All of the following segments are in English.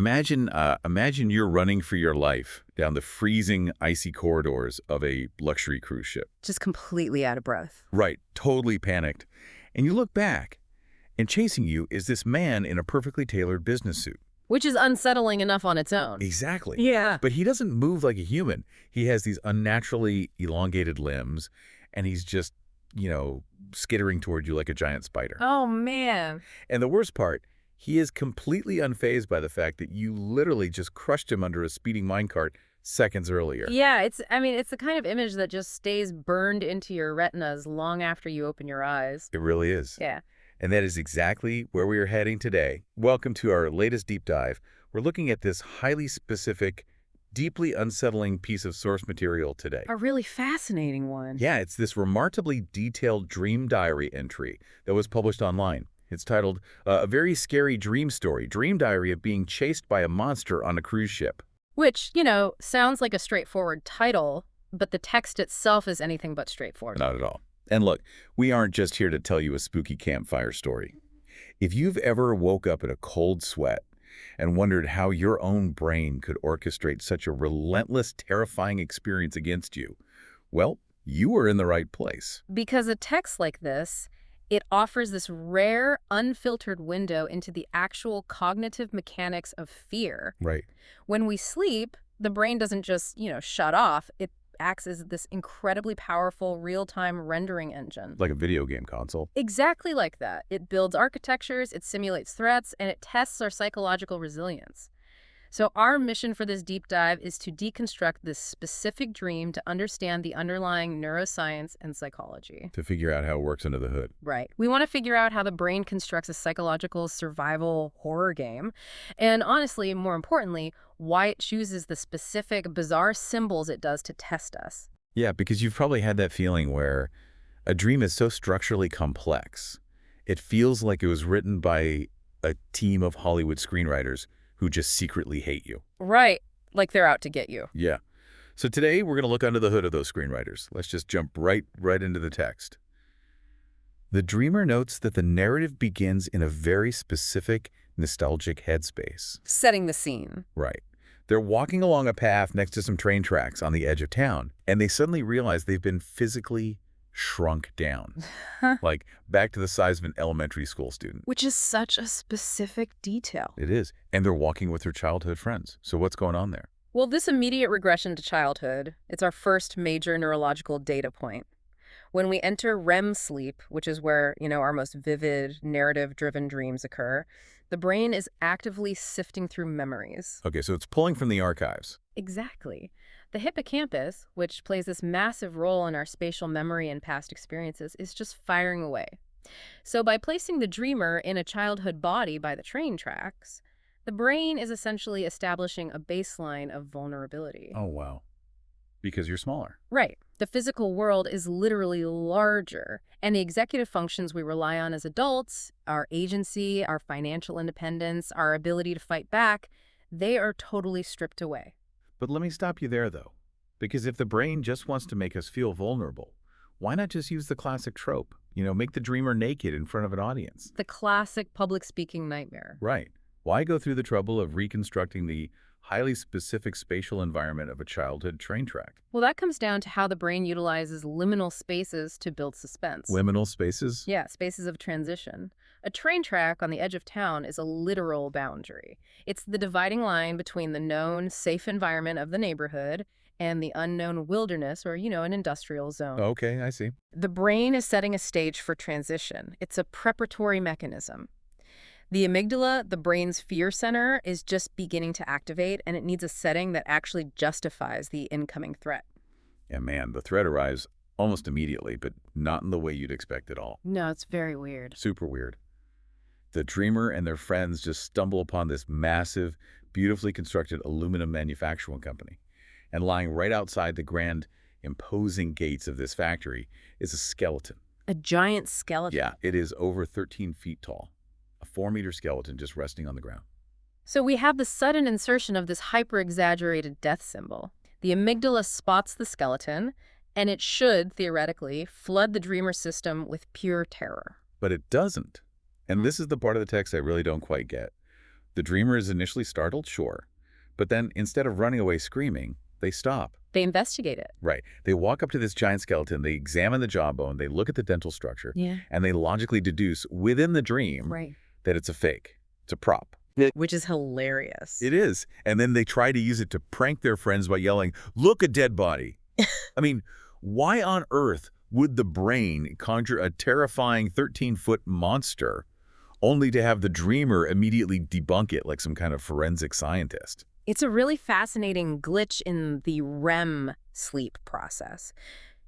Imagine you're running for your life down the freezing, icy corridors of a luxury cruise ship. Just completely out of breath. Right, totally panicked. And you look back, and chasing you is this man in a perfectly tailored business suit. Which is unsettling enough on its own. Exactly. Yeah. But he doesn't move like a human. He has these unnaturally elongated limbs, and he's just, skittering toward you like a giant spider. Oh, man. And the worst part, he is completely unfazed by the fact that you literally just crushed him under a speeding minecart seconds earlier. Yeah, it's the kind of image that just stays burned into your retinas long after you open your eyes. It really is. Yeah. And that is exactly where we are heading today. Welcome to our latest deep dive. We're looking at this highly specific, deeply unsettling piece of source material today. A really fascinating one. Yeah, it's this remarkably detailed dream diary entry that was published online. It's titled, A Very Scary Dream Story, Dream Diary of Being Chased by a Monster on a Cruise Ship. Which, sounds like a straightforward title, but the text itself is anything but straightforward. Not at all. And look, we aren't just here to tell you a spooky campfire story. If you've ever woke up in a cold sweat and wondered how your own brain could orchestrate such a relentless, terrifying experience against you, well, you are in the right place. Because a text like this, it offers this rare, unfiltered window into the actual cognitive mechanics of fear. Right. When we sleep, the brain doesn't just, shut off. It acts as this incredibly powerful real-time rendering engine. Like a video game console. Exactly like that. It builds architectures, it simulates threats, and it tests our psychological resilience. So our mission for this deep dive is to deconstruct this specific dream to understand the underlying neuroscience and psychology. To figure out how it works under the hood. Right. We want to figure out how the brain constructs a psychological survival horror game. And honestly, more importantly, why it chooses the specific bizarre symbols it does to test us. Yeah, because you've probably had that feeling where a dream is so structurally complex, it feels like it was written by a team of Hollywood screenwriters who just secretly hate you. Right. Like they're out to get you. Yeah. So today we're going to look under the hood of those screenwriters. Let's just jump right into the text. The dreamer notes that the narrative begins in a very specific, nostalgic headspace. Setting the scene. Right. They're walking along a path next to some train tracks on the edge of town, and they suddenly realize they've been physically shrunk down. Like back to the size of an elementary school student. Which is such a specific detail. It is. And they're walking with their childhood friends. So what's going on there? Well, this immediate regression to childhood, it's our first major neurological data point. When we enter REM sleep, which is where, our most vivid, narrative-driven dreams occur, the brain is actively sifting through memories. Okay, so it's pulling from the archives. Exactly. The hippocampus, which plays this massive role in our spatial memory and past experiences, is just firing away. So by placing the dreamer in a childhood body by the train tracks, the brain is essentially establishing a baseline of vulnerability. Oh, wow. Because you're smaller. Right. The physical world is literally larger, and the executive functions we rely on as adults, our agency, our financial independence, our ability to fight back, they are totally stripped away. But let me stop you there, though. Because if the brain just wants to make us feel vulnerable, why not just use the classic trope? Make the dreamer naked in front of an audience. The classic public speaking nightmare. Right. Why go through the trouble of reconstructing the highly specific spatial environment of a childhood train track? Well, that comes down to how the brain utilizes liminal spaces to build suspense. Liminal spaces? Yeah, spaces of transition. A train track on the edge of town is a literal boundary. It's the dividing line between the known, safe environment of the neighborhood and the unknown wilderness or, an industrial zone. Okay, I see. The brain is setting a stage for transition. It's a preparatory mechanism. The amygdala, the brain's fear center, is just beginning to activate, and it needs a setting that actually justifies the incoming threat. Yeah, man, the threat arrives almost immediately, but not in the way you'd expect at all. No, it's very weird. Super weird. The dreamer and their friends just stumble upon this massive, beautifully constructed aluminum manufacturing company. And lying right outside the grand, imposing gates of this factory is a skeleton. A giant skeleton? Yeah, it is over 13 feet tall. A 4-meter skeleton just resting on the ground. So we have the sudden insertion of this hyper-exaggerated death symbol. The amygdala spots the skeleton, and it should, theoretically, flood the dreamer system with pure terror. But it doesn't. And this is the part of the text I really don't quite get. The dreamer is initially startled, sure. But then, instead of running away screaming, they stop. They investigate it. Right. They walk up to this giant skeleton, they examine the jawbone, they look at the dental structure, Yeah. and they logically deduce within the dream Right. that it's a fake. It's a prop. Which is hilarious. It is. And then they try to use it to prank their friends by yelling, "Look, a dead body." I mean, why on earth would the brain conjure a terrifying 13-foot monster only to have the dreamer immediately debunk it like some kind of forensic scientist? It's a really fascinating glitch in the REM sleep process.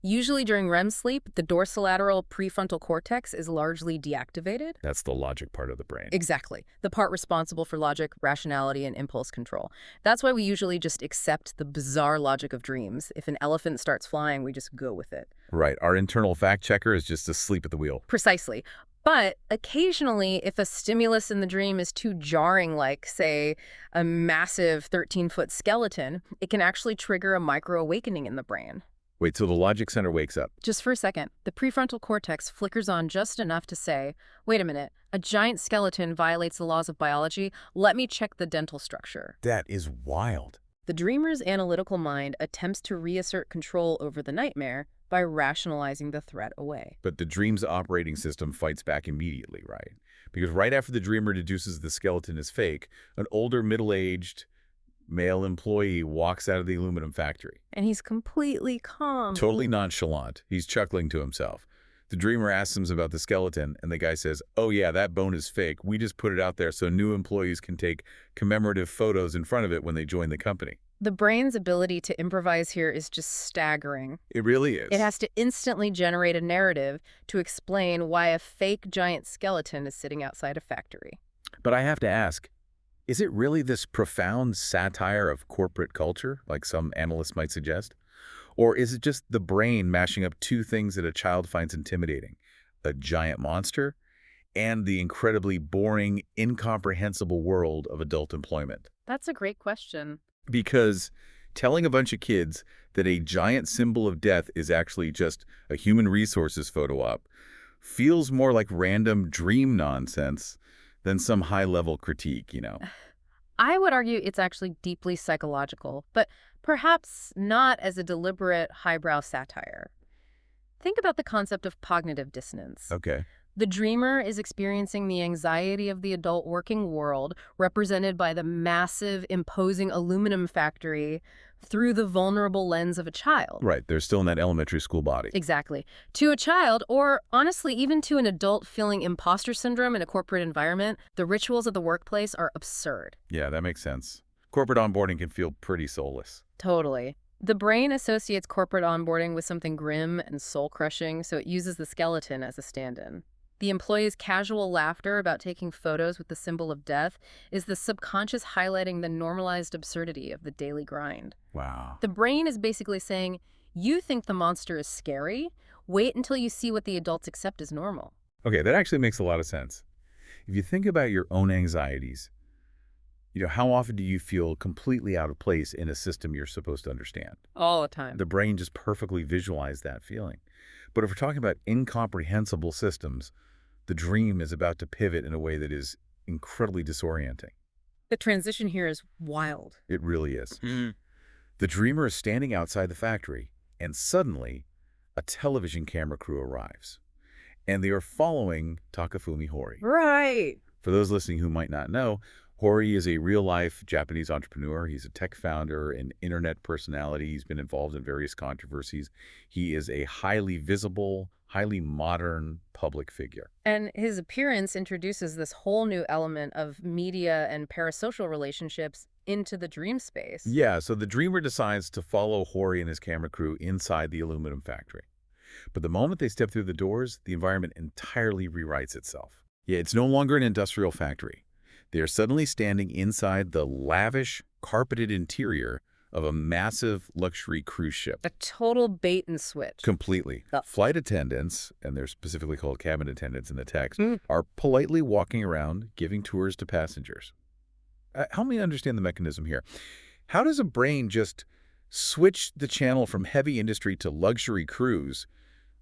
Usually during REM sleep, the dorsolateral prefrontal cortex is largely deactivated. That's the logic part of the brain. Exactly. The part responsible for logic, rationality, and impulse control. That's why we usually just accept the bizarre logic of dreams. If an elephant starts flying, we just go with it. Right. Our internal fact checker is just asleep at the wheel. Precisely. But occasionally, if a stimulus in the dream is too jarring, like, say, a massive 13-foot skeleton, it can actually trigger a micro-awakening in the brain. Wait, so the logic center wakes up. Just for a second, the prefrontal cortex flickers on just enough to say, wait a minute, a giant skeleton violates the laws of biology. Let me check the dental structure. That is wild. The dreamer's analytical mind attempts to reassert control over the nightmare by rationalizing the threat away. But the dream's operating system fights back immediately, right? Because right after the dreamer deduces the skeleton is fake, an older, middle-aged male employee walks out of the aluminum factory. And he's completely calm. Totally nonchalant. He's chuckling to himself. The dreamer asks him about the skeleton, and the guy says, "Oh yeah, that bone is fake. We just put it out there so new employees can take commemorative photos in front of it when they join the company." The brain's ability to improvise here is just staggering. It really is. It has to instantly generate a narrative to explain why a fake giant skeleton is sitting outside a factory. But I have to ask, is it really this profound satire of corporate culture, like some analysts might suggest? Or is it just the brain mashing up two things that a child finds intimidating? A giant monster and the incredibly boring, incomprehensible world of adult employment? That's a great question. Because telling a bunch of kids that a giant symbol of death is actually just a human resources photo op feels more like random dream nonsense than some high-level critique, you know? I would argue it's actually deeply psychological, but perhaps not as a deliberate highbrow satire. Think about the concept of cognitive dissonance. Okay. The dreamer is experiencing the anxiety of the adult working world, represented by the massive, imposing aluminum factory, through the vulnerable lens of a child. Right, they're still in that elementary school body. Exactly. To a child, or honestly, even to an adult feeling imposter syndrome in a corporate environment, the rituals of the workplace are absurd. Yeah, that makes sense. Corporate onboarding can feel pretty soulless. Totally. The brain associates corporate onboarding with something grim and soul-crushing, so it uses the skeleton as a stand-in. The employee's casual laughter about taking photos with the symbol of death is the subconscious highlighting the normalized absurdity of the daily grind. Wow. The brain is basically saying, you think the monster is scary? Wait until you see what the adults accept as normal. Okay, that actually makes a lot of sense. If you think about your own anxieties, how often do you feel completely out of place in a system you're supposed to understand? All the time. The brain just perfectly visualized that feeling. But if we're talking about incomprehensible systems, the dream is about to pivot in a way that is incredibly disorienting. The transition here is wild. It really is. The dreamer is standing outside the factory, and suddenly, a television camera crew arrives. And they are following Takafumi Hori. Right. For those listening who might not know, Hori is a real-life Japanese entrepreneur. He's a tech founder and internet personality. He's been involved in various controversies. He is a highly visible, highly modern public figure. And his appearance introduces this whole new element of media and parasocial relationships into the dream space. Yeah, so the dreamer decides to follow Hori and his camera crew inside the aluminum factory. But the moment they step through the doors, the environment entirely rewrites itself. Yeah, it's no longer an industrial factory. They are suddenly standing inside the lavish, carpeted interior of a massive luxury cruise ship. A total bait and switch. Completely. Oh. Flight attendants, and they're specifically called cabin attendants in the text, are politely walking around giving tours to passengers. Help me understand the mechanism here. How does a brain just switch the channel from heavy industry to luxury cruise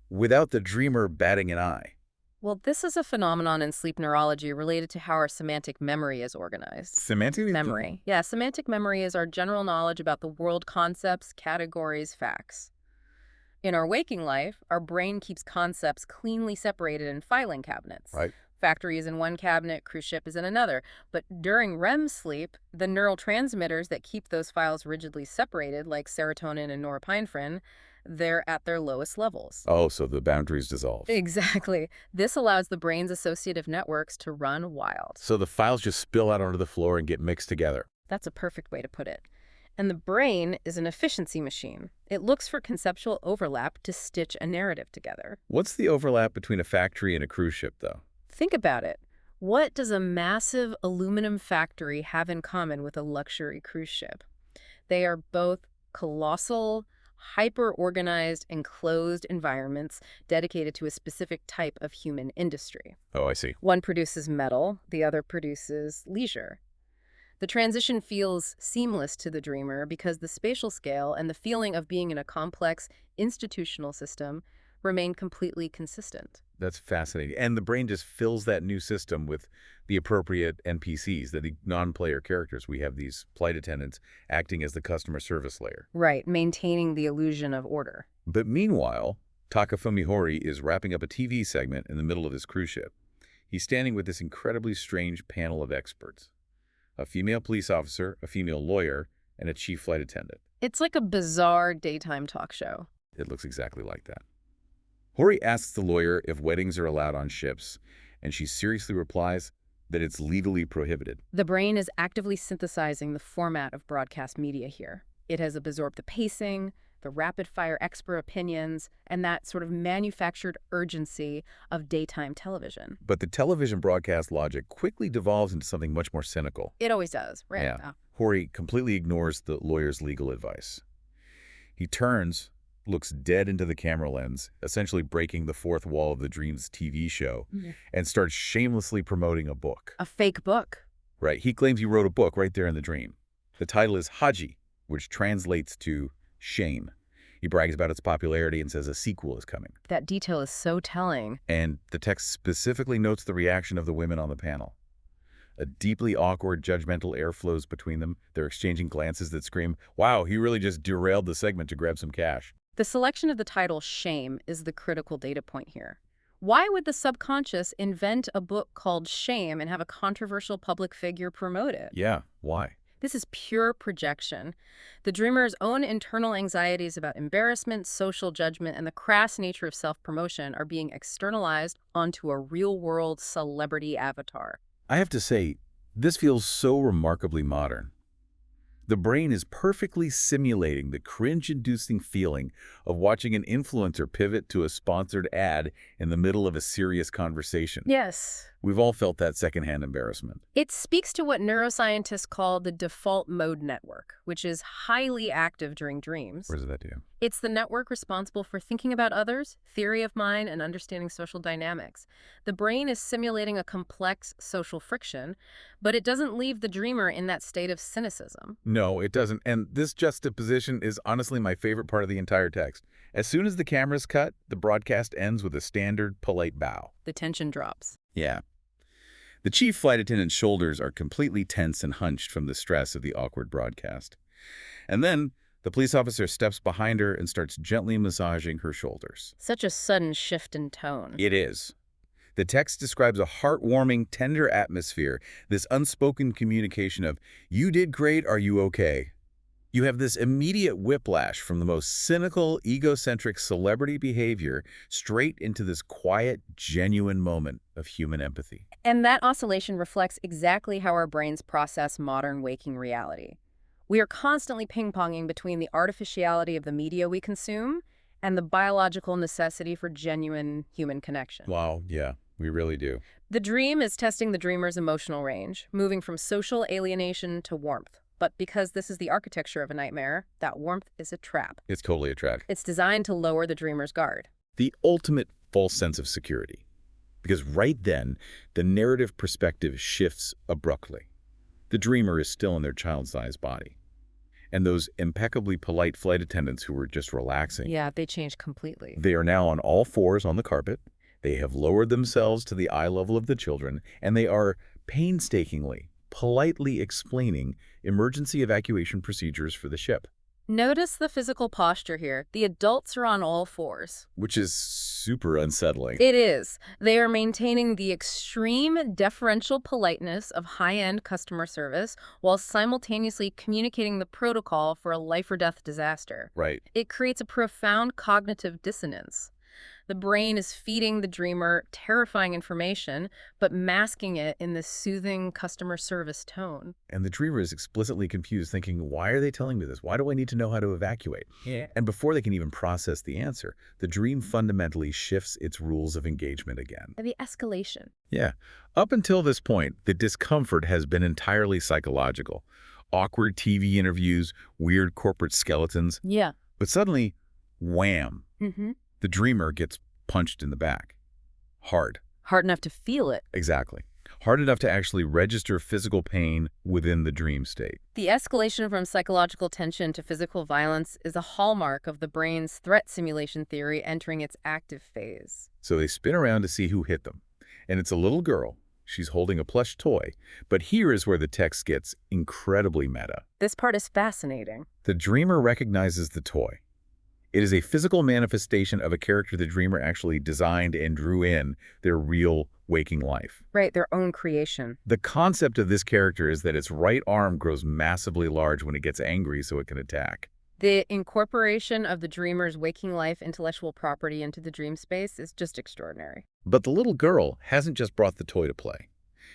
without the dreamer batting an eye? Well, this is a phenomenon in sleep neurology related to how our semantic memory is organized. Semantic Memory. Yeah, semantic memory is our general knowledge about the world concepts, categories, facts. In our waking life, our brain keeps concepts cleanly separated in filing cabinets. Right. Factory is in one cabinet, cruise ship is in another. But during REM sleep, the neurotransmitters that keep those files rigidly separated, like serotonin and norepinephrine, they're at their lowest levels. Oh, so the boundaries dissolve. Exactly. This allows the brain's associative networks to run wild. So the files just spill out onto the floor and get mixed together. That's a perfect way to put it. And the brain is an efficiency machine. It looks for conceptual overlap to stitch a narrative together. What's the overlap between a factory and a cruise ship, though? Think about it. What does a massive aluminum factory have in common with a luxury cruise ship? They are both colossal, hyper-organized, enclosed environments dedicated to a specific type of human industry. Oh, I see. One produces metal, the other produces leisure. The transition feels seamless to the dreamer because the spatial scale and the feeling of being in a complex institutional system remain completely consistent. That's fascinating. And the brain just fills that new system with the appropriate NPCs, the non-player characters. We have these flight attendants acting as the customer service layer. Right, maintaining the illusion of order. But meanwhile, Takafumi Hori is wrapping up a TV segment in the middle of his cruise ship. He's standing with this incredibly strange panel of experts. A female police officer, a female lawyer, and a chief flight attendant. It's like a bizarre daytime talk show. It looks exactly like that. Hori asks the lawyer if weddings are allowed on ships, and she seriously replies that it's legally prohibited. The brain is actively synthesizing the format of broadcast media here. It has absorbed the pacing, the rapid-fire expert opinions, and that sort of manufactured urgency of daytime television. But the television broadcast logic quickly devolves into something much more cynical. It always does, right? Yeah. Hori completely ignores the lawyer's legal advice. He turns, looks dead into the camera lens, essentially breaking the fourth wall of the Dreams TV show, and starts shamelessly promoting a book. A fake book. Right. He claims he wrote a book right there in the dream. The title is Haji, which translates to shame. He brags about its popularity and says a sequel is coming. That detail is so telling. And the text specifically notes the reaction of the women on the panel. A deeply awkward, judgmental air flows between them. They're exchanging glances that scream, wow, he really just derailed the segment to grab some cash. The selection of the title Shame is the critical data point here. Why would the subconscious invent a book called Shame and have a controversial public figure promote it? Yeah, why? This is pure projection. The dreamer's own internal anxieties about embarrassment, social judgment, and the crass nature of self-promotion are being externalized onto a real-world celebrity avatar. I have to say, this feels so remarkably modern. The brain is perfectly simulating the cringe-inducing feeling of watching an influencer pivot to a sponsored ad in the middle of a serious conversation. Yes. We've all felt that secondhand embarrassment. It speaks to what neuroscientists call the default mode network, which is highly active during dreams. What does that do? It's the network responsible for thinking about others, theory of mind, and understanding social dynamics. The brain is simulating a complex social friction, but it doesn't leave the dreamer in that state of cynicism. No, it doesn't. And this juxtaposition is honestly my favorite part of the entire text. As soon as the camera's cut, the broadcast ends with a standard, polite bow. The tension drops. Yeah. The chief flight attendant's shoulders are completely tense and hunched from the stress of the awkward broadcast. And then the police officer steps behind her and starts gently massaging her shoulders. Such a sudden shift in tone. It is. The text describes a heartwarming, tender atmosphere, this unspoken communication of, you did great, are you okay? You have this immediate whiplash from the most cynical, egocentric celebrity behavior straight into this quiet, genuine moment of human empathy. And that oscillation reflects exactly how our brains process modern waking reality. We are constantly ping-ponging between the artificiality of the media we consume and the biological necessity for genuine human connection. Wow, yeah, we really do. The dream is testing the dreamer's emotional range, moving from social alienation to warmth. But because this is the architecture of a nightmare, that warmth is a trap. It's totally a trap. It's designed to lower the dreamer's guard. The ultimate false sense of security. Because right then, the narrative perspective shifts abruptly. The dreamer is still in their child-sized body. And those impeccably polite flight attendants who were just relaxing. Yeah, they change completely. They are now on all fours on the carpet. They have lowered themselves to the eye level of the children, and they are painstakingly, politely explaining emergency evacuation procedures for the ship, Notice the physical posture here. The adults are on all fours. which is super unsettling. It is. They are maintaining the extreme deferential politeness of high-end customer service while simultaneously communicating the protocol for a life-or-death disaster. Right. It creates a profound cognitive dissonance. The brain is feeding the dreamer terrifying information, but masking it in this soothing customer service tone. And the dreamer is explicitly confused, thinking, why are they telling me this? Why do I need to know how to evacuate? Yeah. And before they can even process the answer, the dream fundamentally shifts its rules of engagement again. And the escalation. Yeah. Up until this point, the discomfort has been entirely psychological. Awkward TV interviews, weird corporate skeletons. Yeah. But suddenly, wham, Mm-hmm. the dreamer gets punched in the back. Hard. Hard enough to feel it. Exactly. Hard enough to actually register physical pain within the dream state. The escalation from psychological tension to physical violence is a hallmark of the brain's threat simulation theory entering its active phase. So they spin around to see who hit them. And it's a little girl. She's holding a plush toy. But here is where the text gets incredibly meta. This part is fascinating. The dreamer recognizes the toy. It is a physical manifestation of a character the dreamer actually designed and drew in their real waking life. Right, their own creation. The concept of this character is that its right arm grows massively large when it gets angry so it can attack. The incorporation of the dreamer's waking life intellectual property into the dream space is just extraordinary. But the little girl hasn't just brought the toy to play.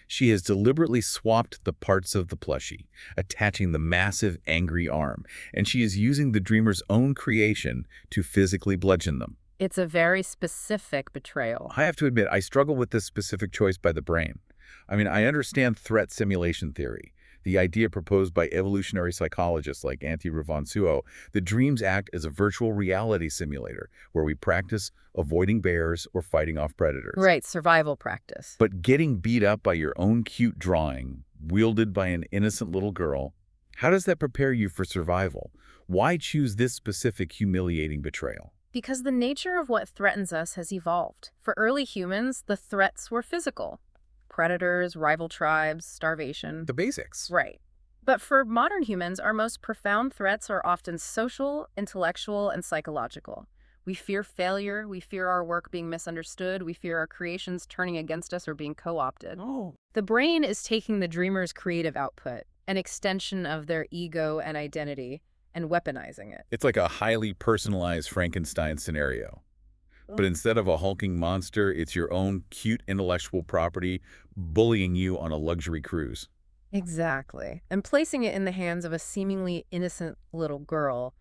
She has deliberately swapped the parts of the plushie, attaching the massive, angry arm, and she is using the dreamer's own creation to physically bludgeon them. It's a very specific betrayal. I have to admit, I struggle with this specific choice by the brain. I mean, I understand threat simulation theory, the idea proposed by evolutionary psychologists like Antti Revonsuo, that dreams act as a virtual reality simulator where we practice avoiding bears or fighting off predators. Right, survival practice. But getting beat up by your own cute drawing, wielded by an innocent little girl, how does that prepare you for survival? Why choose this specific humiliating betrayal? Because the nature of what threatens us has evolved. For early humans, the threats were physical. Predators, rival tribes, starvation. The basics. Right. But for modern humans, our most profound threats are often social, intellectual, and psychological. We fear failure, we fear our work being misunderstood, we fear our creations turning against us or being co-opted. Oh. The brain is taking the dreamer's creative output, an extension of their ego and identity, and weaponizing it. It's like a highly personalized Frankenstein scenario. But instead of a hulking monster, it's your own cute intellectual property bullying you on a luxury cruise. Exactly. And placing it in the hands of a seemingly innocent little girl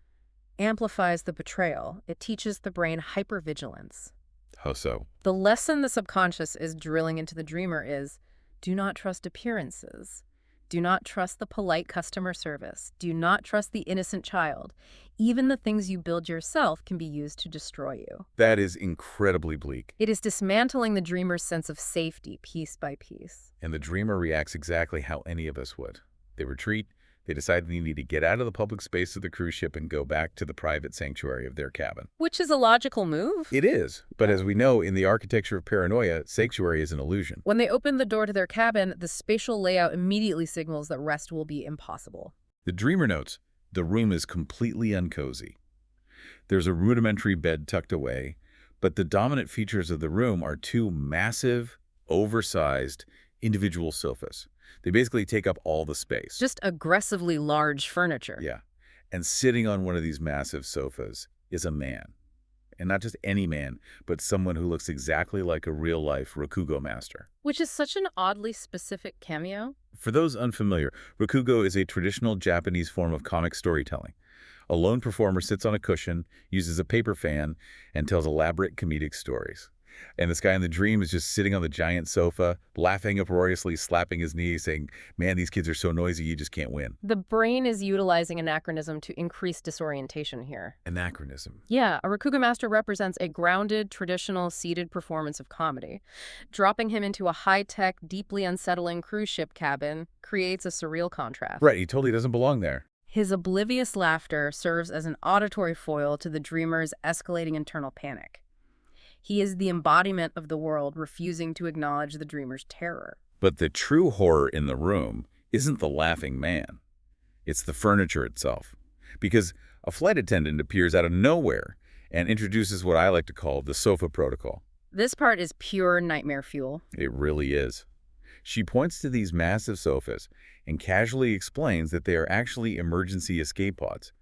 amplifies the betrayal. It teaches the brain hypervigilance. How so? The lesson the subconscious is drilling into the dreamer is, do not trust appearances. Do not trust the polite customer service. Do not trust the innocent child. Even the things you build yourself can be used to destroy you. That is incredibly bleak. It is dismantling the dreamer's sense of safety piece by piece. And the dreamer reacts exactly how any of us would. They retreat. They decide they need to get out of the public space of the cruise ship and go back to the private sanctuary of their cabin. Which is a logical move. It is, but as we know, in the architecture of paranoia, sanctuary is an illusion. When they open the door to their cabin, the spatial layout immediately signals that rest will be impossible. The dreamer notes, the room is completely uncozy. There's a rudimentary bed tucked away, but the dominant features of the room are two massive, oversized, individual sofas. They basically take up all the space. Just aggressively large furniture. Yeah. And sitting on one of these massive sofas is a man. And not just any man, but someone who looks exactly like a real-life Rakugo master. Which is such an oddly specific cameo. For those unfamiliar, Rakugo is a traditional Japanese form of comic storytelling. A lone performer sits on a cushion, uses a paper fan, and tells elaborate comedic stories. And this guy in the dream is just sitting on the giant sofa, laughing uproariously, slapping his knee, saying, man, these kids are so noisy, you just can't win. The brain is utilizing anachronism to increase disorientation here. Anachronism. Yeah, a Rakugo master represents a grounded, traditional, seated performance of comedy. Dropping him into a high-tech, deeply unsettling cruise ship cabin creates a surreal contrast. Right, he totally doesn't belong there. His oblivious laughter serves as an auditory foil to the dreamer's escalating internal panic. He is the embodiment of the world, refusing to acknowledge the dreamer's terror. But the true horror in the room isn't the laughing man. It's the furniture itself. Because a flight attendant appears out of nowhere and introduces what I like to call the sofa protocol. This part is pure nightmare fuel. It really is. She points to these massive sofas and casually explains that they are actually emergency escape pods.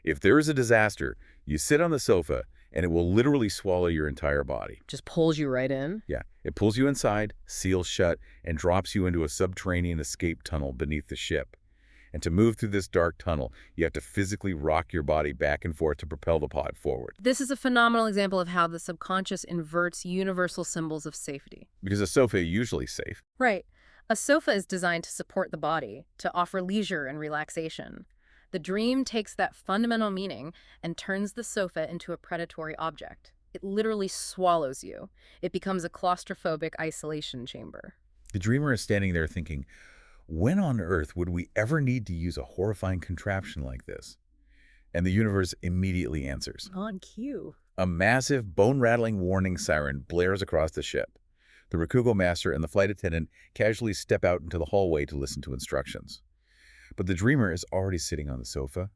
If there is a disaster, you sit on the sofa and it will literally swallow your entire body. Just pulls you right in. Yeah, it pulls you inside, seals shut, and drops you into a subterranean escape tunnel beneath the ship. And to move through this dark tunnel, you have to physically rock your body back and forth to propel the pod forward. This is a phenomenal example of how the subconscious inverts universal symbols of safety. Because a sofa is usually safe. Right. A sofa is designed to support the body, to offer leisure and relaxation. The dream takes that fundamental meaning and turns the sofa into a predatory object. It literally swallows you. It becomes a claustrophobic isolation chamber. The dreamer is standing there thinking, when on earth would we ever need to use a horrifying contraption like this? And the universe immediately answers. On cue. A massive, bone-rattling warning siren blares across the ship. The Rakugo master and the flight attendant casually step out into the hallway to listen to instructions. But the dreamer is already sitting on the sofa,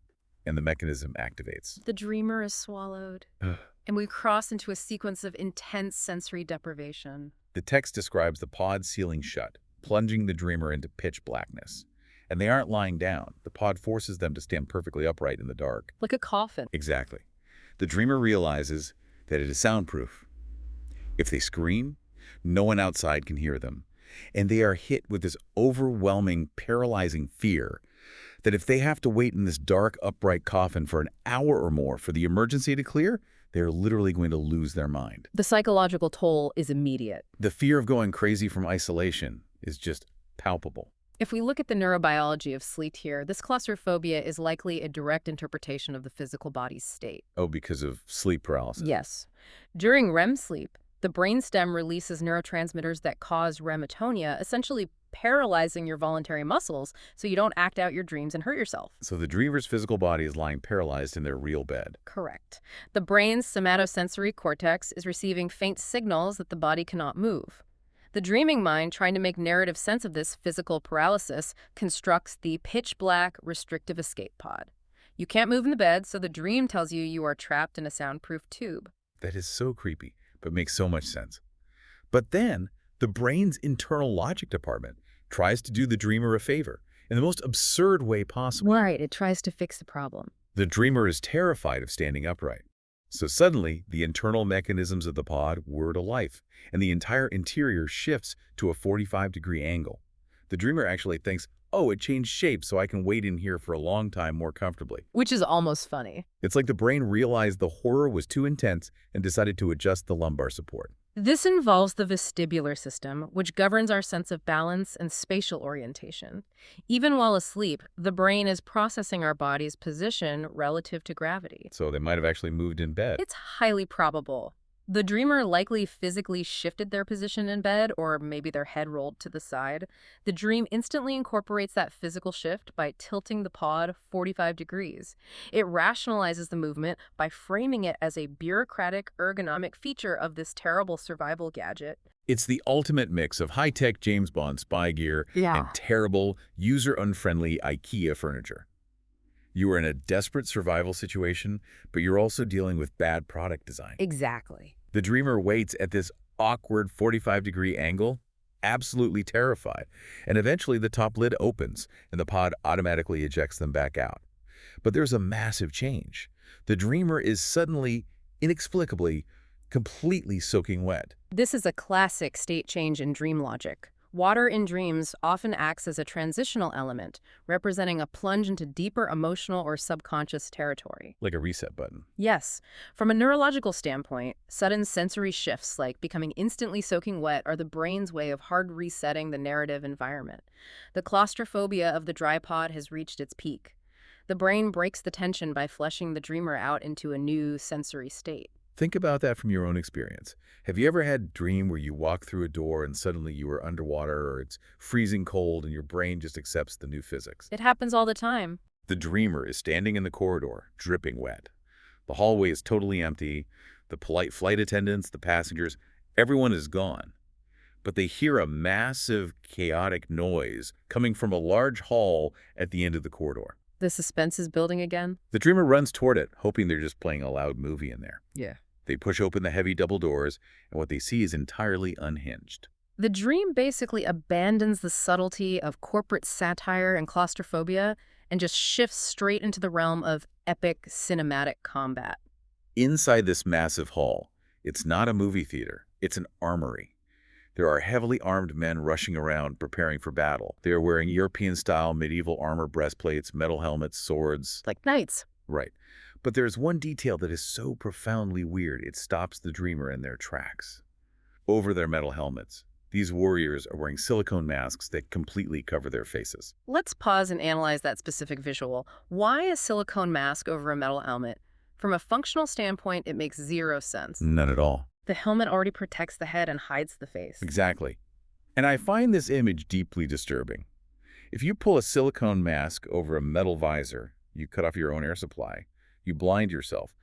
and the mechanism activates. The dreamer is swallowed, and we cross into a sequence of intense sensory deprivation. The text describes the pod sealing shut, plunging the dreamer into pitch blackness. And they aren't lying down. The pod forces them to stand perfectly upright in the dark. Like a coffin. Exactly. The dreamer realizes that it is soundproof. If they scream, no one outside can hear them. And they are hit with this overwhelming, paralyzing fear that if they have to wait in this dark, upright coffin for an hour or more for the emergency to clear, they're literally going to lose their mind. The psychological toll is immediate. The fear of going crazy from isolation is just palpable. If we look at the neurobiology of sleep here, this claustrophobia is likely a direct interpretation of the physical body's state. Oh, because of sleep paralysis? Yes. During REM sleep, the brainstem releases neurotransmitters that cause rematonia, essentially paralyzing your voluntary muscles so you don't act out your dreams and hurt yourself. So the dreamer's physical body is lying paralyzed in their real bed. Correct. The brain's somatosensory cortex is receiving faint signals that the body cannot move. The dreaming mind, trying to make narrative sense of this physical paralysis, constructs the pitch-black restrictive escape pod. You can't move in the bed, so the dream tells you you are trapped in a soundproof tube. That is so creepy, but makes so much sense. But then, the brain's internal logic department tries to do the dreamer a favor in the most absurd way possible. Right, it tries to fix the problem. The dreamer is terrified of standing upright. So suddenly, the internal mechanisms of the pod whir to life, and the entire interior shifts to a 45-degree angle. The dreamer actually thinks, oh, it changed shape so I can wait in here for a long time more comfortably. Which is almost funny. It's like the brain realized the horror was too intense and decided to adjust the lumbar support. This involves the vestibular system, which governs our sense of balance and spatial orientation. Even while asleep, the brain is processing our body's position relative to gravity. So they might have actually moved in bed. It's highly probable. The dreamer likely physically shifted their position in bed, or maybe their head rolled to the side. The dream instantly incorporates that physical shift by tilting the pod 45 degrees. It rationalizes the movement by framing it as a bureaucratic, ergonomic feature of this terrible survival gadget. It's the ultimate mix of high-tech James Bond spy gear and terrible, user-unfriendly IKEA furniture. You are in a desperate survival situation, but you're also dealing with bad product design. Exactly. The dreamer waits at this awkward 45-degree angle, absolutely terrified, and eventually the top lid opens and the pod automatically ejects them back out. But there's a massive change. The dreamer is suddenly, inexplicably, completely soaking wet. This is a classic state change in dream logic. Water in dreams often acts as a transitional element, representing a plunge into deeper emotional or subconscious territory. Like a reset button. Yes. From a neurological standpoint, sudden sensory shifts like becoming instantly soaking wet are the brain's way of hard resetting the narrative environment. The claustrophobia of the dry pod has reached its peak. The brain breaks the tension by fleshing the dreamer out into a new sensory state. Think about that from your own experience. Have you ever had a dream where you walk through a door and suddenly you are underwater, or it's freezing cold and your brain just accepts the new physics? It happens all the time. The dreamer is standing in the corridor, dripping wet. The hallway is totally empty. The polite flight attendants, the passengers, everyone is gone. But they hear a massive, chaotic noise coming from a large hall at the end of the corridor. The suspense is building again? The dreamer runs toward it, hoping they're just playing a loud movie in there. Yeah. They push open the heavy double doors, and what they see is entirely unhinged. The dream basically abandons the subtlety of corporate satire and claustrophobia and just shifts straight into the realm of epic cinematic combat. Inside this massive hall, it's not a movie theater, it's an armory. There are heavily armed men rushing around preparing for battle. They are wearing European-style medieval armor breastplates, metal helmets, swords. Like knights. Right. But there's one detail that is so profoundly weird, it stops the dreamer in their tracks. Over their metal helmets, these warriors are wearing silicone masks that completely cover their faces. Let's pause and analyze that specific visual. Why a silicone mask over a metal helmet? From a functional standpoint, it makes zero sense. None at all. The helmet already protects the head and hides the face. Exactly. And I find this image deeply disturbing. If you pull a silicone mask over a metal visor, you cut off your own air supply, you blind yourself.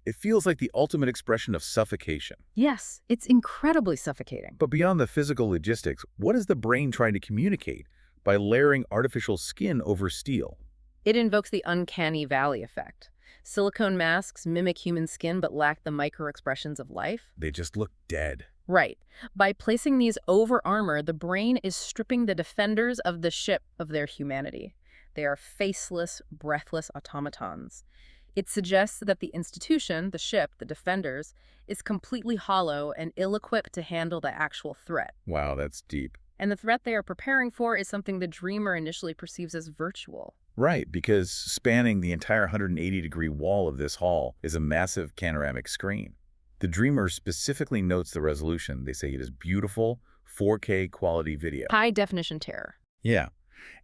It feels like the ultimate expression of suffocation. Yes, it's incredibly suffocating. But beyond the physical logistics, what is the brain trying to communicate by layering artificial skin over steel? It invokes the uncanny valley effect. Silicone masks mimic human skin but lack the micro-expressions of life. They just look dead. Right. By placing these over armor, the brain is stripping the defenders of the ship of their humanity. They are faceless, breathless automatons. It suggests that the institution, the ship, the defenders, is completely hollow and ill-equipped to handle the actual threat. Wow, that's deep. And the threat they are preparing for is something the dreamer initially perceives as virtual. Right, because spanning the entire 180-degree wall of this hall is a massive panoramic screen. The dreamer specifically notes the resolution. They say it is beautiful, 4K quality video. High-definition terror. Yeah,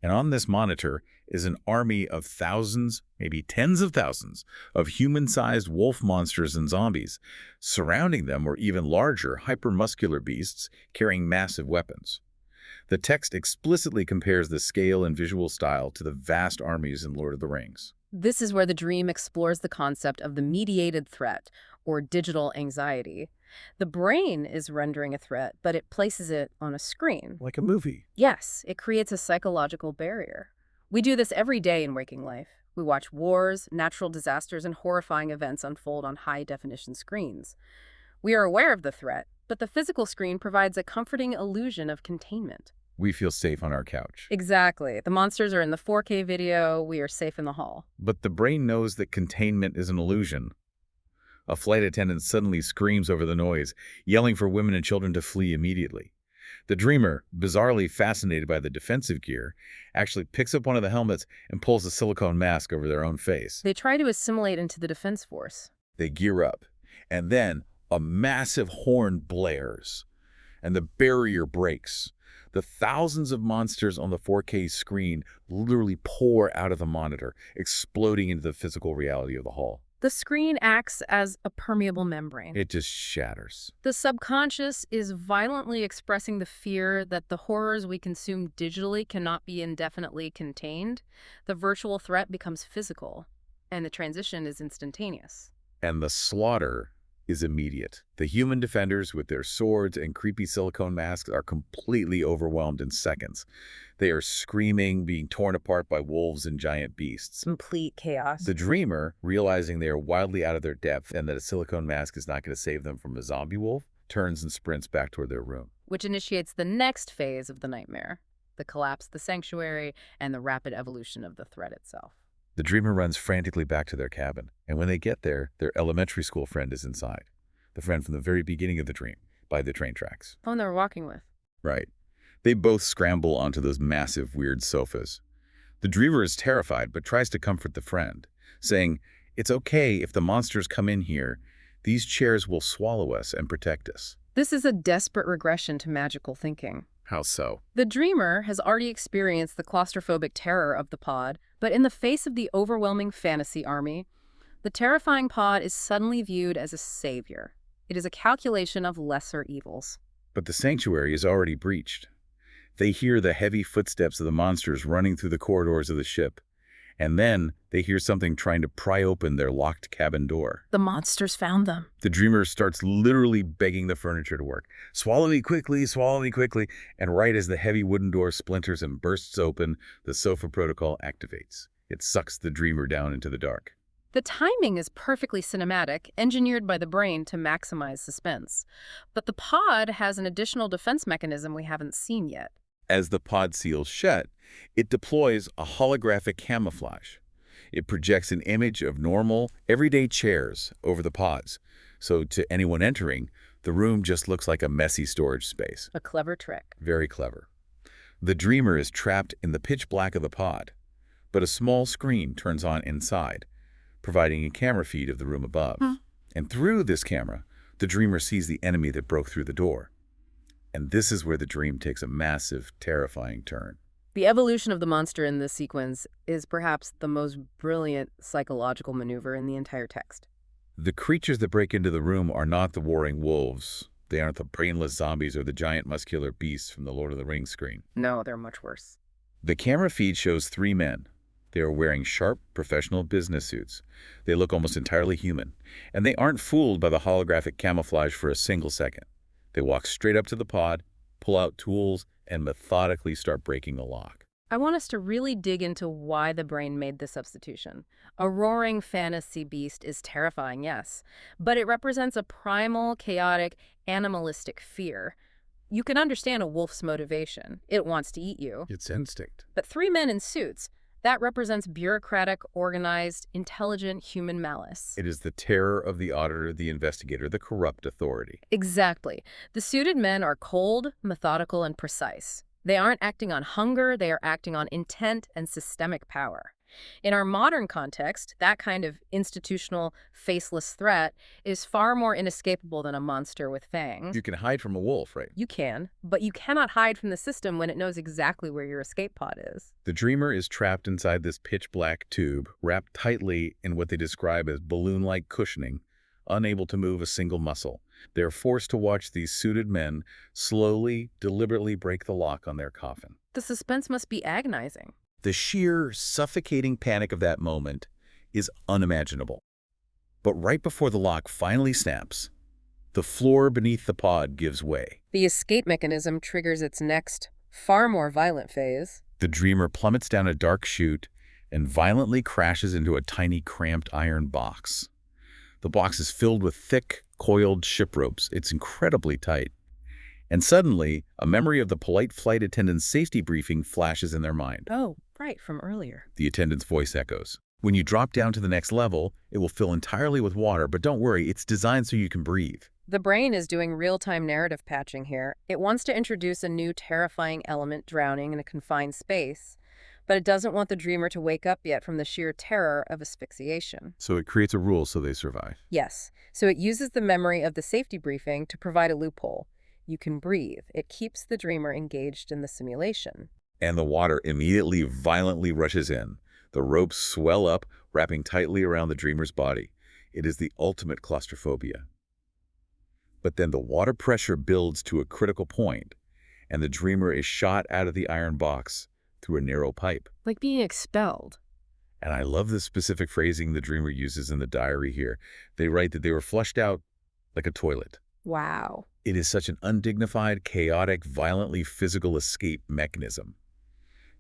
and on this monitor is an army of thousands, maybe tens of thousands, of human-sized wolf monsters and zombies. Surrounding them were even larger, hypermuscular beasts carrying massive weapons. The text explicitly compares the scale and visual style to the vast armies in Lord of the Rings. This is where the dream explores the concept of the mediated threat, or digital anxiety. The brain is rendering a threat, but it places it on a screen. Like a movie. Yes, it creates a psychological barrier. We do this every day in waking life. We watch wars, natural disasters, and horrifying events unfold on high-definition screens. We are aware of the threat, but the physical screen provides a comforting illusion of containment. We feel safe on our couch. Exactly. The monsters are in the 4K video, we are safe in the hall. But the brain knows that containment is an illusion. A flight attendant suddenly screams over the noise, yelling for women and children to flee immediately. The dreamer, bizarrely fascinated by the defensive gear, actually picks up one of the helmets and pulls a silicone mask over their own face. They try to assimilate into the defense force. They gear up, and then a massive horn blares, and the barrier breaks. The thousands of monsters on the 4K screen literally pour out of the monitor, exploding into the physical reality of the hall. The screen acts as a permeable membrane. It just shatters. The subconscious is violently expressing the fear that the horrors we consume digitally cannot be indefinitely contained. The virtual threat becomes physical, and the transition is instantaneous. And the slaughter is immediate. The human defenders with their swords and creepy silicone masks are completely overwhelmed in seconds. They are screaming, being torn apart by wolves and giant beasts. Complete chaos. The dreamer, realizing they are wildly out of their depth and that a silicone mask is not going to save them from a zombie wolf, turns and sprints back toward their room. Which initiates the next phase of the nightmare, the collapse of the sanctuary and the rapid evolution of the threat itself. The dreamer runs frantically back to their cabin, and when they get there, their elementary school friend is inside. The friend from the very beginning of the dream, by the train tracks. Oh, and they were walking with. Right. They both scramble onto those massive, weird sofas. The dreamer is terrified, but tries to comfort the friend, saying, "It's okay if the monsters come in here. These chairs will swallow us and protect us." This is a desperate regression to magical thinking. How so? The dreamer has already experienced the claustrophobic terror of the pod, but in the face of the overwhelming fantasy army, the terrifying pod is suddenly viewed as a savior. It is a calculation of lesser evils. But the sanctuary is already breached. They hear the heavy footsteps of the monsters running through the corridors of the ship, And then they hear something trying to pry open their locked cabin door. The monsters found them. The dreamer starts literally begging the furniture to work. Swallow me quickly, swallow me quickly. And right as the heavy wooden door splinters and bursts open, the SOFA protocol activates. It sucks the dreamer down into the dark. The timing is perfectly cinematic, engineered by the brain to maximize suspense. But the pod has an additional defense mechanism we haven't seen yet. As the pod seals shut, it deploys a holographic camouflage. It projects an image of normal, everyday chairs over the pods. So to anyone entering, the room just looks like a messy storage space. A clever trick. Very clever. The dreamer is trapped in the pitch black of the pod, but a small screen turns on inside, providing a camera feed of the room above. And through this camera, the dreamer sees the enemy that broke through the door. And this is where the dream takes a massive, terrifying turn. The evolution of the monster in this sequence is perhaps the most brilliant psychological maneuver in the entire text. The creatures that break into the room are not the warring wolves. They aren't the brainless zombies or the giant muscular beasts from the Lord of the Rings screen. No, they're much worse. The camera feed shows 3 men. They are wearing sharp, professional business suits. They look almost entirely human, and they aren't fooled by the holographic camouflage for a single second. They walk straight up to the pod, pull out tools, and methodically start breaking the lock. I want us to really dig into why the brain made the substitution. A roaring fantasy beast is terrifying, yes, but it represents a primal, chaotic, animalistic fear. You can understand a wolf's motivation. It wants to eat you. It's instinct. But 3 men in suits, that represents bureaucratic, organized, intelligent human malice. It is the terror of the auditor, the investigator, the corrupt authority. Exactly. The suited men are cold, methodical, and precise. They aren't acting on hunger, they are acting on intent and systemic power. In our modern context, that kind of institutional, faceless threat is far more inescapable than a monster with fangs. You can hide from a wolf, right? You can, but you cannot hide from the system when it knows exactly where your escape pod is. The dreamer is trapped inside this pitch-black tube, wrapped tightly in what they describe as balloon-like cushioning, unable to move a single muscle. They're forced to watch these suited men slowly, deliberately break the lock on their coffin. The suspense must be agonizing. The sheer, suffocating panic of that moment is unimaginable. But right before the lock finally snaps, the floor beneath the pod gives way. The escape mechanism triggers its next, far more violent phase. The dreamer plummets down a dark chute and violently crashes into a tiny, cramped iron box. The box is filled with thick, coiled ship ropes. It's incredibly tight. And suddenly, a memory of the polite flight attendant's safety briefing flashes in their mind. Oh, right, from earlier. The attendant's voice echoes. When you drop down to the next level, it will fill entirely with water, but don't worry, it's designed so you can breathe. The brain is doing real-time narrative patching here. It wants to introduce a new terrifying element, drowning in a confined space, but it doesn't want the dreamer to wake up yet from the sheer terror of asphyxiation. So it creates a rule so they survive. Yes, so it uses the memory of the safety briefing to provide a loophole. You can breathe. It keeps the dreamer engaged in the simulation. And the water immediately violently rushes in. The ropes swell up, wrapping tightly around the dreamer's body. It is the ultimate claustrophobia. But then the water pressure builds to a critical point, and the dreamer is shot out of the iron box through a narrow pipe. Like being expelled. And I love the specific phrasing the dreamer uses in the diary here. They write that they were flushed out like a toilet. Wow. It is such an undignified, chaotic, violently physical escape mechanism.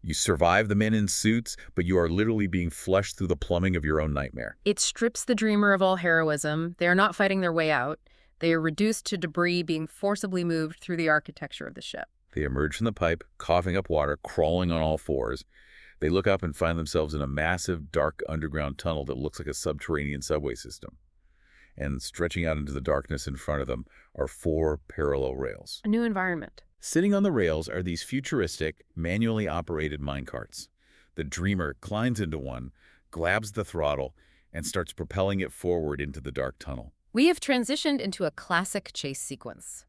You survive the men in suits, but you are literally being flushed through the plumbing of your own nightmare. It strips the dreamer of all heroism. They are not fighting their way out. They are reduced to debris being forcibly moved through the architecture of the ship. They emerge from the pipe, coughing up water, crawling on all fours. They look up and find themselves in a massive, dark underground tunnel that looks like a subterranean subway system. And stretching out into the darkness in front of them are 4 parallel rails. A new environment. Sitting on the rails are these futuristic, manually operated minecarts. The dreamer climbs into one, grabs the throttle, and starts propelling it forward into the dark tunnel. We have transitioned into a classic chase sequence.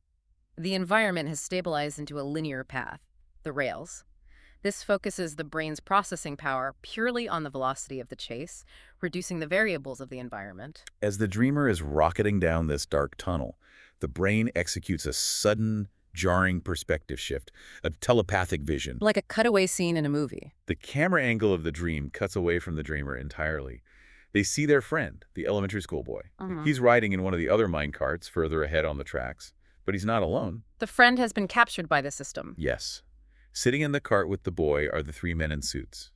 The environment has stabilized into a linear path, the rails. This focuses the brain's processing power purely on the velocity of the chase, reducing the variables of the environment. As the dreamer is rocketing down this dark tunnel, the brain executes a sudden, jarring perspective shift, a telepathic vision. Like a cutaway scene in a movie. The camera angle of the dream cuts away from the dreamer entirely. They see their friend, the elementary school boy. He's riding in one of the other mine carts further ahead on the tracks, but he's not alone. The friend has been captured by the system. Yes. Sitting in the cart with the boy are the three men in suits.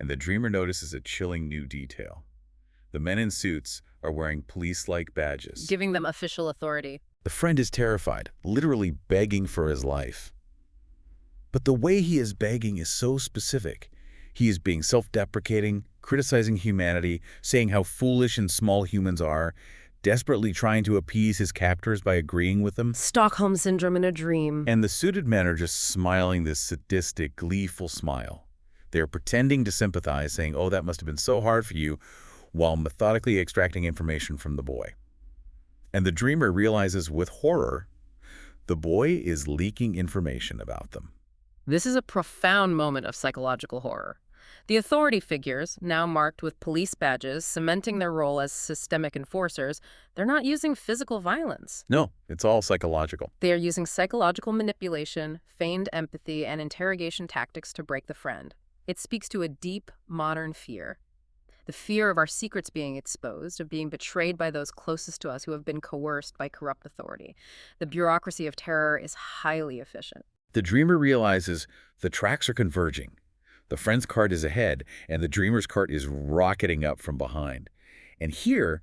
And the dreamer notices a chilling new detail. The men in suits are wearing police-like badges. Giving them official authority. The friend is terrified, literally begging for his life. But the way he is begging is so specific. He is being self-deprecating, criticizing humanity, saying how foolish and small humans are, desperately trying to appease his captors by agreeing with them. Stockholm Syndrome in a dream. And the suited men are just smiling this sadistic, gleeful smile. They are pretending to sympathize, saying, "Oh, that must have been so hard for you," while methodically extracting information from the boy. And the dreamer realizes with horror, the boy is leaking information about them. This is a profound moment of psychological horror. The authority figures, now marked with police badges, cementing their role as systemic enforcers, they're not using physical violence. No, it's all psychological. They are using psychological manipulation, feigned empathy, and interrogation tactics to break the friend. It speaks to a deep, modern fear. The fear of our secrets being exposed, of being betrayed by those closest to us who have been coerced by corrupt authority. The bureaucracy of terror is highly efficient. The dreamer realizes the tracks are converging. The friend's cart is ahead, and the dreamer's cart is rocketing up from behind. And here,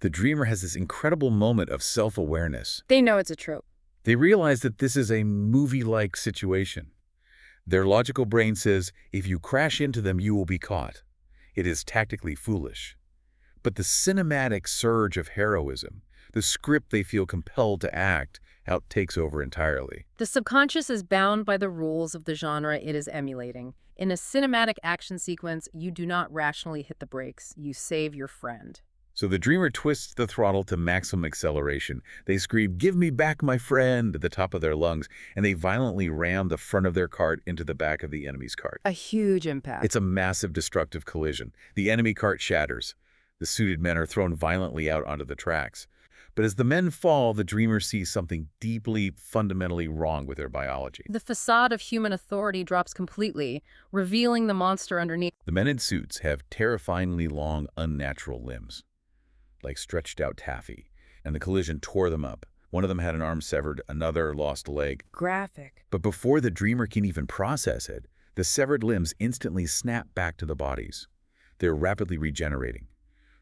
the dreamer has this incredible moment of self-awareness. They know it's a trope. They realize that this is a movie-like situation. Their logical brain says, if you crash into them, you will be caught. It is tactically foolish. But the cinematic surge of heroism, the script they feel compelled to act, out takes over entirely. The subconscious is bound by the rules of the genre it is emulating. In a cinematic action sequence, you do not rationally hit the brakes. You save your friend. So the dreamer twists the throttle to maximum acceleration. They scream, "Give me back my friend," at the top of their lungs, and they violently ram the front of their cart into the back of the enemy's cart. A huge impact. It's a massive destructive collision. The enemy cart shatters. The suited men are thrown violently out onto the tracks. But as the men fall, the dreamer sees something deeply, fundamentally wrong with their biology. The facade of human authority drops completely, revealing the monster underneath. The men in suits have terrifyingly long, unnatural limbs, like stretched out taffy, and the collision tore them up. One of them had an arm severed, another lost a leg. Graphic. But before the dreamer can even process it, the severed limbs instantly snap back to the bodies. They're rapidly regenerating.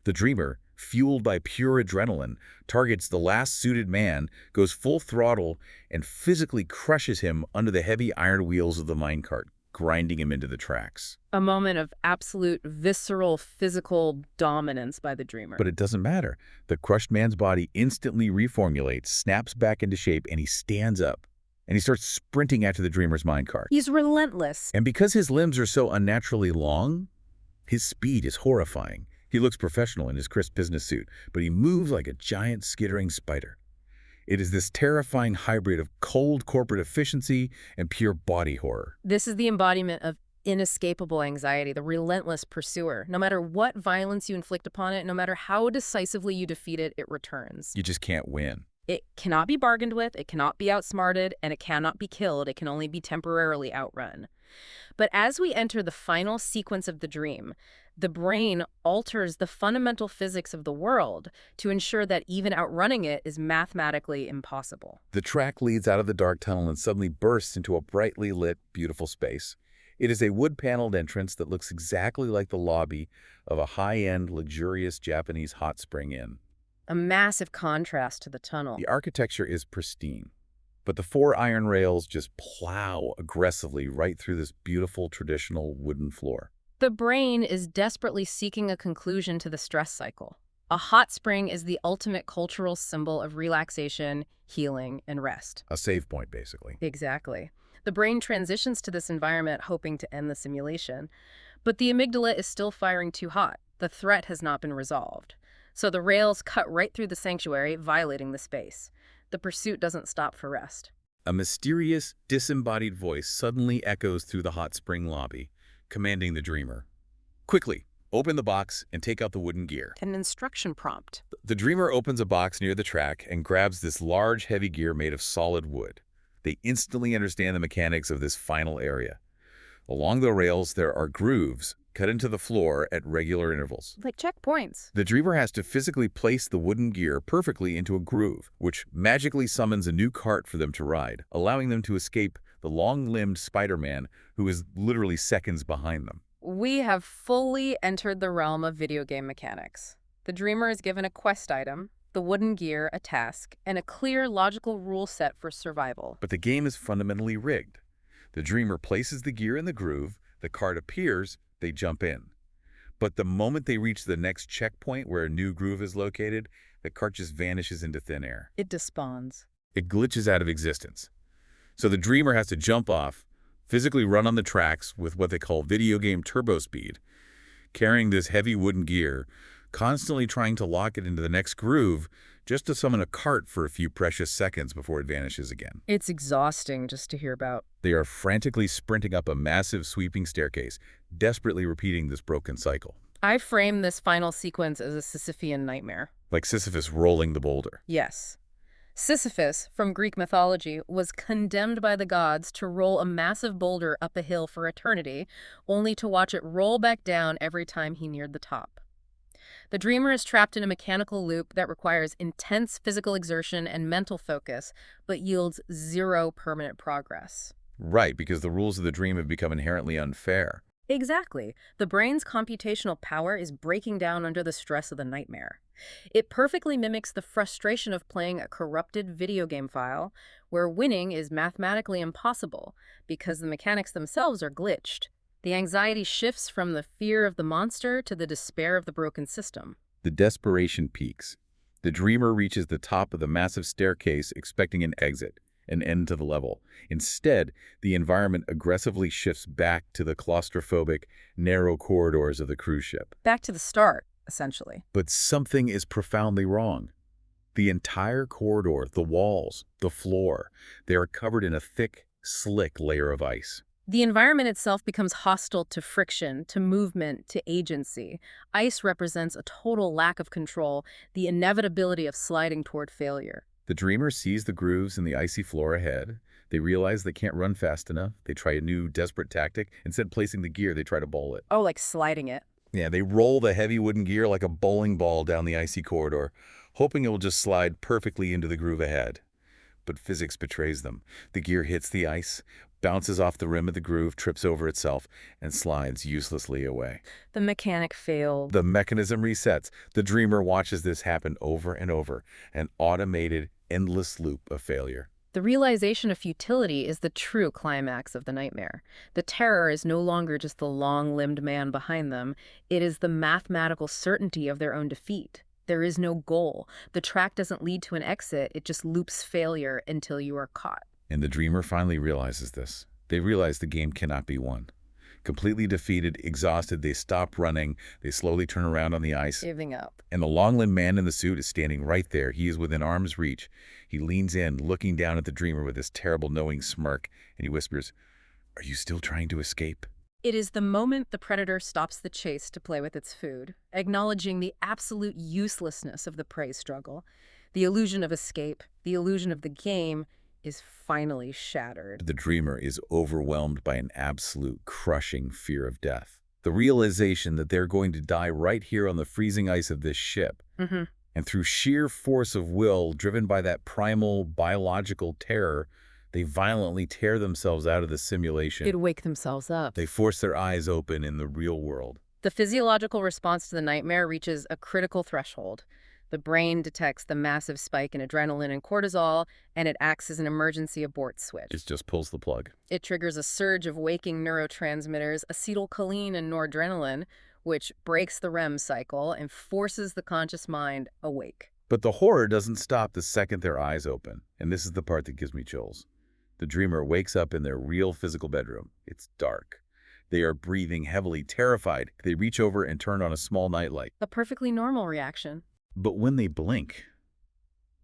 The dreamer, fueled by pure adrenaline, targets the last suited man, goes full throttle, and physically crushes him under the heavy iron wheels of the minecart, grinding him into the tracks. A moment of absolute, visceral, physical dominance by the dreamer. But it doesn't matter. The crushed man's body instantly reformulates, snaps back into shape, and he stands up. And he starts sprinting after the dreamer's minecart. He's relentless. And because his limbs are so unnaturally long, his speed is horrifying. He looks professional in his crisp business suit, but he moves like a giant skittering spider. It is this terrifying hybrid of cold corporate efficiency and pure body horror. This is the embodiment of inescapable anxiety, the relentless pursuer. No matter what violence you inflict upon it, no matter how decisively you defeat it, it returns. You just can't win. It cannot be bargained with, it cannot be outsmarted, and it cannot be killed. It can only be temporarily outrun. But as we enter the final sequence of the dream, the brain alters the fundamental physics of the world to ensure that even outrunning it is mathematically impossible. The track leads out of the dark tunnel and suddenly bursts into a brightly lit, beautiful space. It is a wood-paneled entrance that looks exactly like the lobby of a high-end, luxurious Japanese hot spring inn. A massive contrast to the tunnel. The architecture is pristine, but the 4 iron rails just plow aggressively right through this beautiful, traditional wooden floor. The brain is desperately seeking a conclusion to the stress cycle. A hot spring is the ultimate cultural symbol of relaxation, healing, and rest. A save point, basically. Exactly. The brain transitions to this environment hoping to end the simulation. But the amygdala is still firing too hot. The threat has not been resolved. So the rails cut right through the sanctuary, violating the space. The pursuit doesn't stop for rest. A mysterious, disembodied voice suddenly echoes through the hot spring lobby, commanding the dreamer. "Quickly, open the box and take out the wooden gear." An instruction prompt. The dreamer opens a box near the track and grabs this large, heavy gear made of solid wood. They instantly understand the mechanics of this final area. Along the rails, there are grooves cut into the floor at regular intervals. Like checkpoints. The dreamer has to physically place the wooden gear perfectly into a groove, which magically summons a new cart for them to ride, allowing them to escape the long-limbed Spider-Man who is literally seconds behind them. We have fully entered the realm of video game mechanics. The dreamer is given a quest item, the wooden gear a task, and a clear, logical rule set for survival. But the game is fundamentally rigged. The dreamer places the gear in the groove, the cart appears, they jump in. But the moment they reach the next checkpoint where a new groove is located, the cart just vanishes into thin air. It despawns. It glitches out of existence. So the dreamer has to jump off, physically run on the tracks with what they call video game turbo speed, carrying this heavy wooden gear, constantly trying to lock it into the next groove just to summon a cart for a few precious seconds before it vanishes again. It's exhausting just to hear about. They are frantically sprinting up a massive sweeping staircase, desperately repeating this broken cycle. I frame this final sequence as a Sisyphean nightmare. Like Sisyphus rolling the boulder. Yes. Sisyphus, from Greek mythology, was condemned by the gods to roll a massive boulder up a hill for eternity, only to watch it roll back down every time he neared the top. The dreamer is trapped in a mechanical loop that requires intense physical exertion and mental focus, but yields zero permanent progress. Right, because the rules of the dream have become inherently unfair. Exactly. The brain's computational power is breaking down under the stress of the nightmare. It perfectly mimics the frustration of playing a corrupted video game file, where winning is mathematically impossible because the mechanics themselves are glitched. The anxiety shifts from the fear of the monster to the despair of the broken system. The desperation peaks. The dreamer reaches the top of the massive staircase expecting an exit, an end to the level. Instead, the environment aggressively shifts back to the claustrophobic, narrow corridors of the cruise ship. Back to the start, essentially. But something is profoundly wrong. The entire corridor, the walls, the floor, they are covered in a thick, slick layer of ice. The environment itself becomes hostile to friction, to movement, to agency. Ice represents a total lack of control, the inevitability of sliding toward failure. The dreamer sees the grooves in the icy floor ahead. They realize they can't run fast enough. They try a new, desperate tactic. Instead of placing the gear, they try to bowl it. Oh, like sliding it. Yeah, they roll the heavy wooden gear like a bowling ball down the icy corridor, hoping it will just slide perfectly into the groove ahead. But physics betrays them. The gear hits the ice, bounces off the rim of the groove, trips over itself, and slides uselessly away. The mechanic failed. The mechanism resets. The dreamer watches this happen over and over, an automated, endless loop of failure. The realization of futility is the true climax of the nightmare. The terror is no longer just the long-limbed man behind them. It is the mathematical certainty of their own defeat. There is no goal. The track doesn't lead to an exit. It just loops failure until you are caught. And the dreamer finally realizes this. They realize the game cannot be won. Completely defeated, exhausted, they stop running. They slowly turn around on the ice. Giving up. And the long-limbed man in the suit is standing right there. He is within arm's reach. He leans in, looking down at the dreamer with this terrible, knowing smirk, and he whispers, "Are you still trying to escape?" It is the moment the predator stops the chase to play with its food, acknowledging the absolute uselessness of the prey struggle. The illusion of escape, the illusion of the game, is finally shattered. The dreamer is overwhelmed by an absolute, crushing fear of death. The realization that they're going to die right here on the freezing ice of this ship. And through sheer force of will, driven by that primal biological terror, they violently tear themselves out of the simulation. They'd wake themselves up. They force their eyes open in the real world. The physiological response to the nightmare reaches a critical threshold. The brain detects the massive spike in adrenaline and cortisol, and it acts as an emergency abort switch. It just pulls the plug. It triggers a surge of waking neurotransmitters, acetylcholine and noradrenaline, which breaks the REM cycle and forces the conscious mind awake. But the horror doesn't stop the second their eyes open, and this is the part that gives me chills. The dreamer wakes up in their real physical bedroom. It's dark. They are breathing heavily, terrified. They reach over and turn on a small nightlight. A perfectly normal reaction. But when they blink,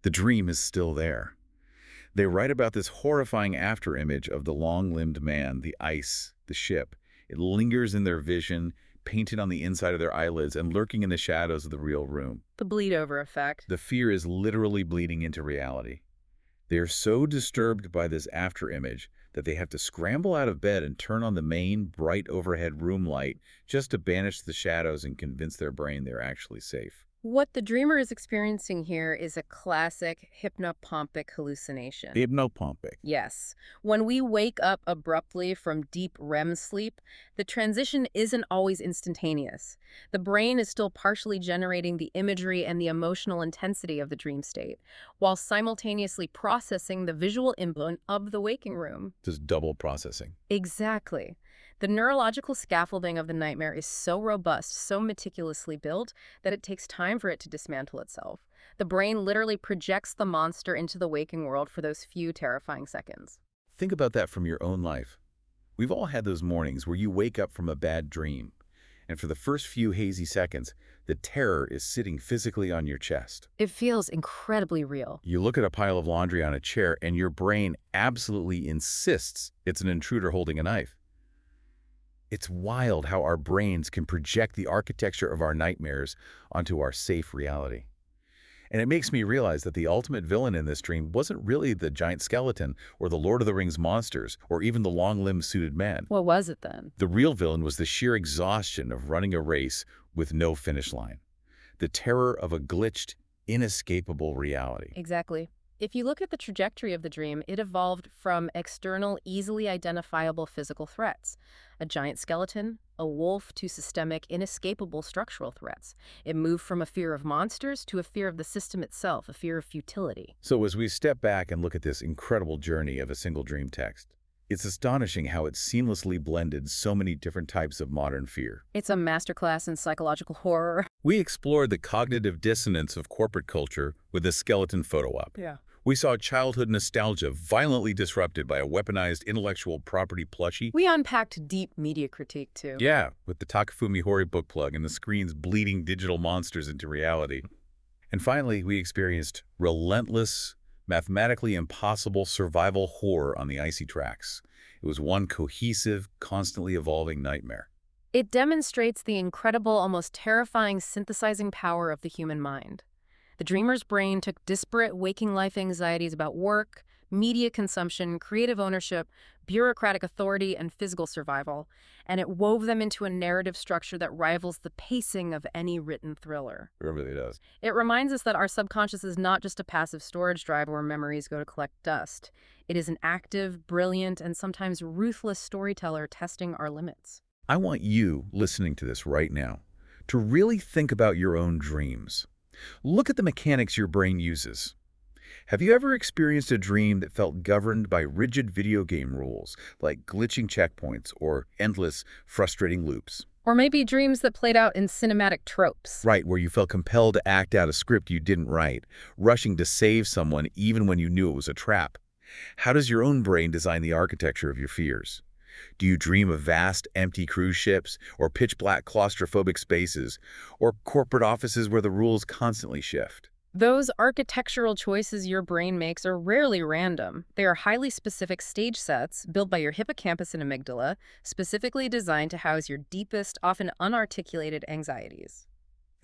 the dream is still there. They write about this horrifying afterimage of the long-limbed man, the ice, the ship. It lingers in their vision, painted on the inside of their eyelids and lurking in the shadows of the real room. The bleed-over effect. The fear is literally bleeding into reality. They're so disturbed by this after image that they have to scramble out of bed and turn on the main bright overhead room light just to banish the shadows and convince their brain they're actually safe. What the dreamer is experiencing here is a classic hypnopompic hallucination. Hypnopompic. Yes. When we wake up abruptly from deep REM sleep, the transition isn't always instantaneous. The brain is still partially generating the imagery and the emotional intensity of the dream state, while simultaneously processing the visual input of the waking room. Just double processing. Exactly. The neurological scaffolding of the nightmare is so robust, so meticulously built, that it takes time for it to dismantle itself. The brain literally projects the monster into the waking world for those few terrifying seconds. Think about that from your own life. We've all had those mornings where you wake up from a bad dream, and for the first few hazy seconds, the terror is sitting physically on your chest. It feels incredibly real. You look at a pile of laundry on a chair, and your brain absolutely insists it's an intruder holding a knife. It's wild how our brains can project the architecture of our nightmares onto our safe reality. And it makes me realize that the ultimate villain in this dream wasn't really the giant skeleton or the Lord of the Rings monsters or even the long-limbed suited man. What was it then? The real villain was the sheer exhaustion of running a race with no finish line. The terror of a glitched, inescapable reality. Exactly. If you look at the trajectory of the dream, it evolved from external, easily identifiable physical threats. A giant skeleton, a wolf, to systemic, inescapable structural threats. It moved from a fear of monsters to a fear of the system itself, a fear of futility. So as we step back and look at this incredible journey of a single dream text, it's astonishing how it seamlessly blended so many different types of modern fear. It's a masterclass in psychological horror. We explored the cognitive dissonance of corporate culture with the skeleton photo op. Yeah. We saw childhood nostalgia violently disrupted by a weaponized intellectual property plushie. We unpacked deep media critique, too. Yeah, with the Takafumi Hori book plug and the screen's bleeding digital monsters into reality. And finally, we experienced relentless, mathematically impossible survival horror on the icy tracks. It was one cohesive, constantly evolving nightmare. It demonstrates the incredible, almost terrifying synthesizing power of the human mind. The dreamer's brain took disparate waking life anxieties about work, media consumption, creative ownership, bureaucratic authority, and physical survival, and it wove them into a narrative structure that rivals the pacing of any written thriller. It really does. It reminds us that our subconscious is not just a passive storage drive where memories go to collect dust. It is an active, brilliant, and sometimes ruthless storyteller testing our limits. I want you, listening to this right now, to really think about your own dreams. Look at the mechanics your brain uses. Have you ever experienced a dream that felt governed by rigid video game rules, like glitching checkpoints or endless, frustrating loops? Or maybe dreams that played out in cinematic tropes. Right, where you felt compelled to act out a script you didn't write, rushing to save someone even when you knew it was a trap. How does your own brain design the architecture of your fears? Do you dream of vast, empty cruise ships, or pitch-black claustrophobic spaces, or corporate offices where the rules constantly shift? Those architectural choices your brain makes are rarely random. They are highly specific stage sets built by your hippocampus and amygdala, specifically designed to house your deepest, often unarticulated anxieties.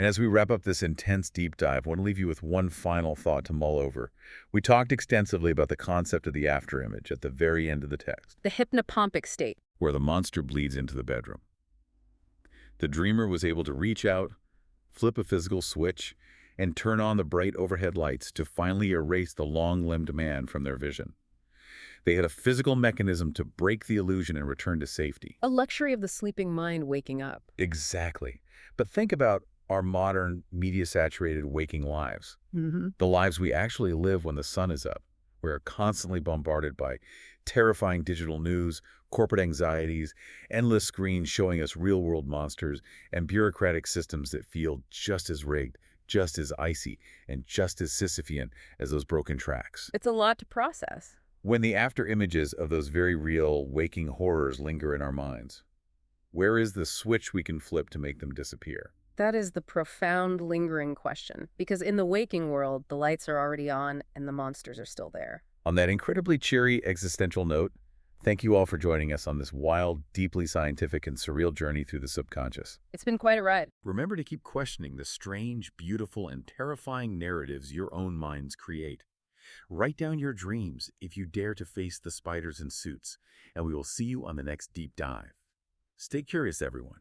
And as we wrap up this intense deep dive, I want to leave you with one final thought to mull over. We talked extensively about the concept of the afterimage at the very end of the text, The hypnopompic state. where the monster bleeds into the bedroom. The dreamer was able to reach out, flip a physical switch, and turn on the bright overhead lights to finally erase the long-limbed man from their vision. They had a physical mechanism to break the illusion and return to safety. A luxury of the sleeping mind waking up. Exactly. But think about our modern, media-saturated waking lives. Mm-hmm. The lives we actually live when the sun is up. We're constantly bombarded by terrifying digital news, corporate anxieties, endless screens showing us real-world monsters, and bureaucratic systems that feel just as rigged, just as icy, and just as Sisyphean as those broken tracks. It's a lot to process. When the after-images of those very real, waking horrors linger in our minds, where is the switch we can flip to make them disappear? That is the profound, lingering question. Because in the waking world, the lights are already on and the monsters are still there. On that incredibly cheery existential note, thank you all for joining us on this wild, deeply scientific and surreal journey through the subconscious. It's been quite a ride. Remember to keep questioning the strange, beautiful, and terrifying narratives your own minds create. Write down your dreams if you dare to face the spiders in suits, and we will see you on the next deep dive. Stay curious, everyone.